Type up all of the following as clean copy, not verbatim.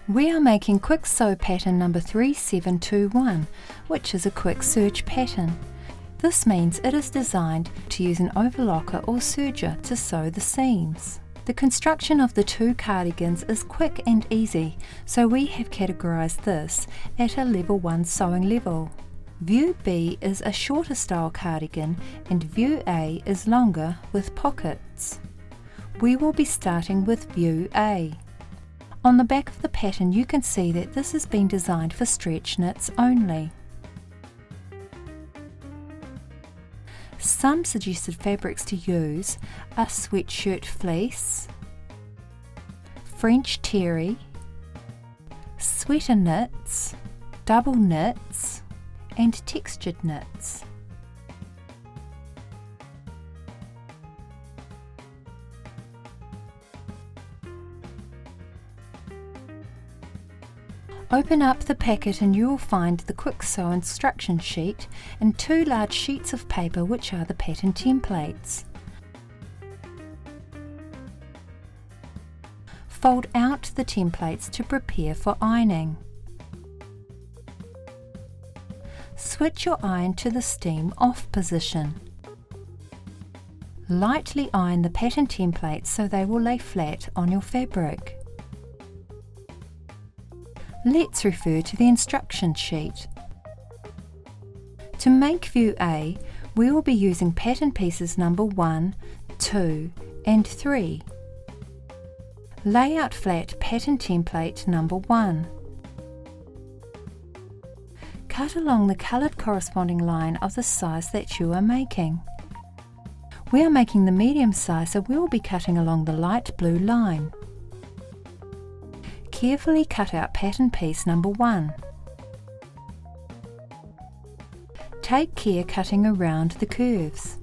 We are making quick sew pattern number 3721, which is a quick serge pattern. This means it is designed to use an overlocker or serger to sew the seams. The construction of the two cardigans is quick and easy, so we have categorised this at a level 1 sewing level. View B is a shorter style cardigan and View A is longer with pockets. We will be starting with View A. On the back of the pattern you can see that this has been designed for stretch knits only. Some suggested fabrics to use are sweatshirt fleece, French terry, sweater knits, double knits and textured knits. Open up the packet and you will find the quick sew instruction sheet and two large sheets of paper which are the pattern templates. Fold out the templates to prepare for ironing. Switch your iron to the steam off position. Lightly iron the pattern templates so they will lay flat on your fabric. Let's refer to the instruction sheet. To make View A, we will be using pattern pieces number 1, 2 and 3. Lay out flat pattern template number 1. Cut along the coloured corresponding line of the size that you are making. We are making the medium size, so we will be cutting along the light blue line. Carefully cut out pattern piece number 1. Take care cutting around the curves.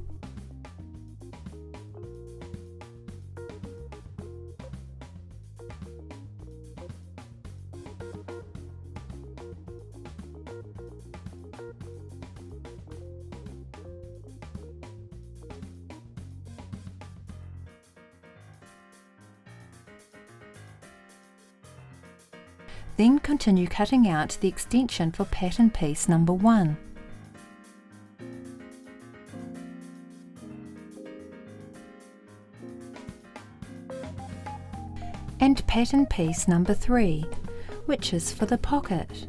Then continue cutting out the extension for pattern piece number 1. And pattern piece number 3, which is for the pocket.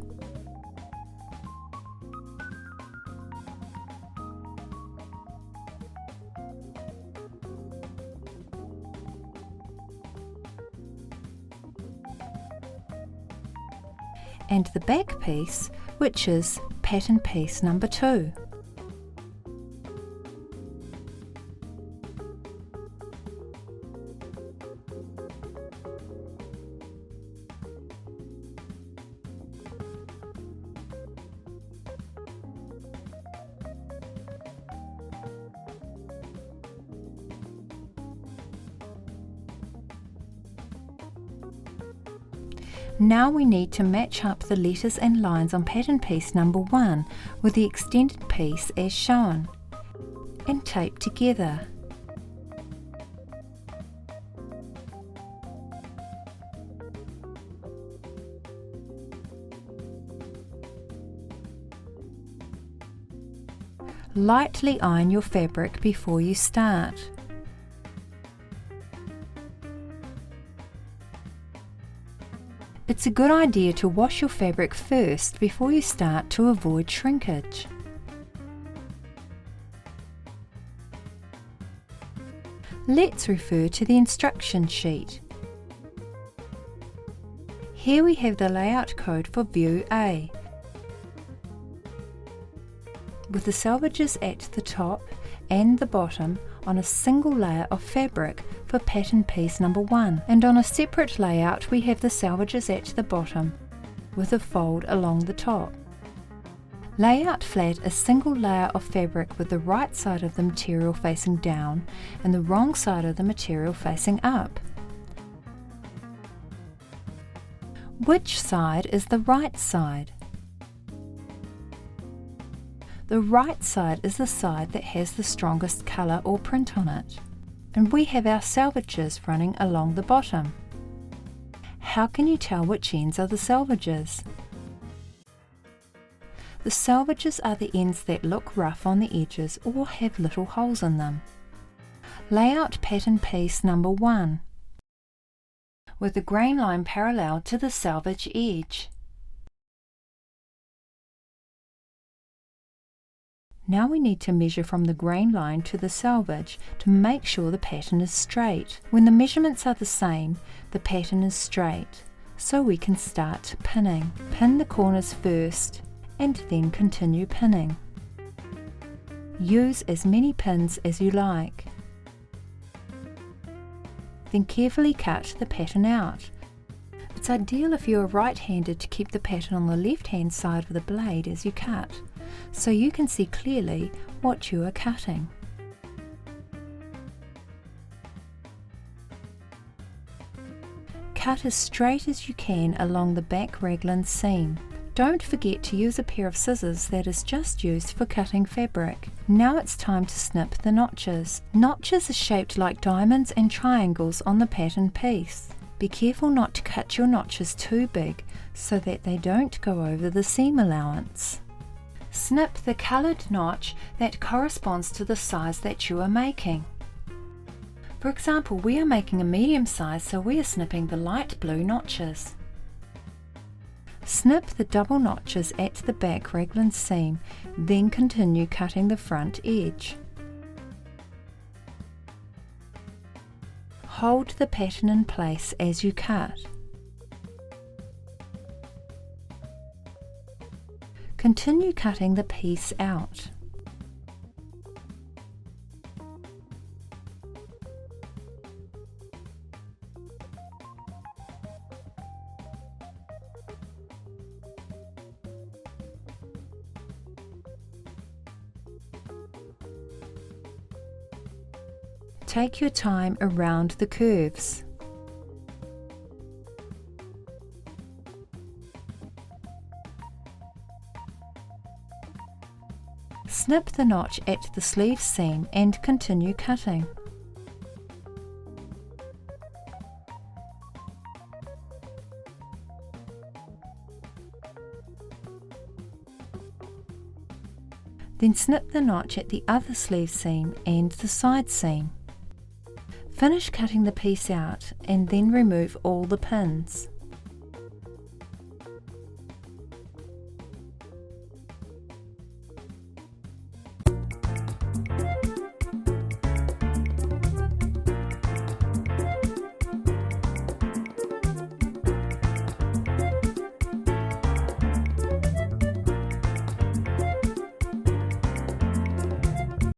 And the back piece, which is pattern piece number 2. Now we need to match up the letters and lines on pattern piece number 1 with the extended piece as shown, and tape together. Lightly iron your fabric before you start. It's a good idea to wash your fabric first before you start to avoid shrinkage. Let's refer to the instruction sheet. Here we have the layout code for View A, with the selvages at the top and the bottom on a single layer of fabric for pattern piece number 1, and on a separate layout we have the selvages at the bottom with a fold along the top. Lay out flat a single layer of fabric with the right side of the material facing down and the wrong side of the material facing up. Which side is the right side? The right side is the side that has the strongest colour or print on it, and we have our selvages running along the bottom. how can you tell which ends are the selvages? The selvages are the ends that look rough on the edges or have little holes in them. Lay out pattern piece number 1 with the grain line parallel to the selvage edge. Now we need to measure from the grain line to the selvage to make sure the pattern is straight. When the measurements are the same, the pattern is straight, so we can start pinning. Pin the corners first and then continue pinning. Use as many pins as you like. Then carefully cut the pattern out. It's ideal if you are right-handed to keep the pattern on the left-hand side of the blade as you cut, so you can see clearly what you are cutting. Cut as straight as you can along the back raglan seam. Don't forget to use a pair of scissors that is just used for cutting fabric. Now it's time to snip the notches. Notches are shaped like diamonds and triangles on the pattern piece. Be careful not to cut your notches too big so that they don't go over the seam allowance. Snip the coloured notch that corresponds to the size that you are making. For example, we are making a medium size, so we are snipping the light blue notches. Snip the double notches at the back raglan seam, then continue cutting the front edge. Hold the pattern in place as you cut. Continue cutting the piece out. Take your time around the curves. Snip the notch at the sleeve seam and continue cutting. Then snip the notch at the other sleeve seam and the side seam. Finish cutting the piece out and then remove all the pins.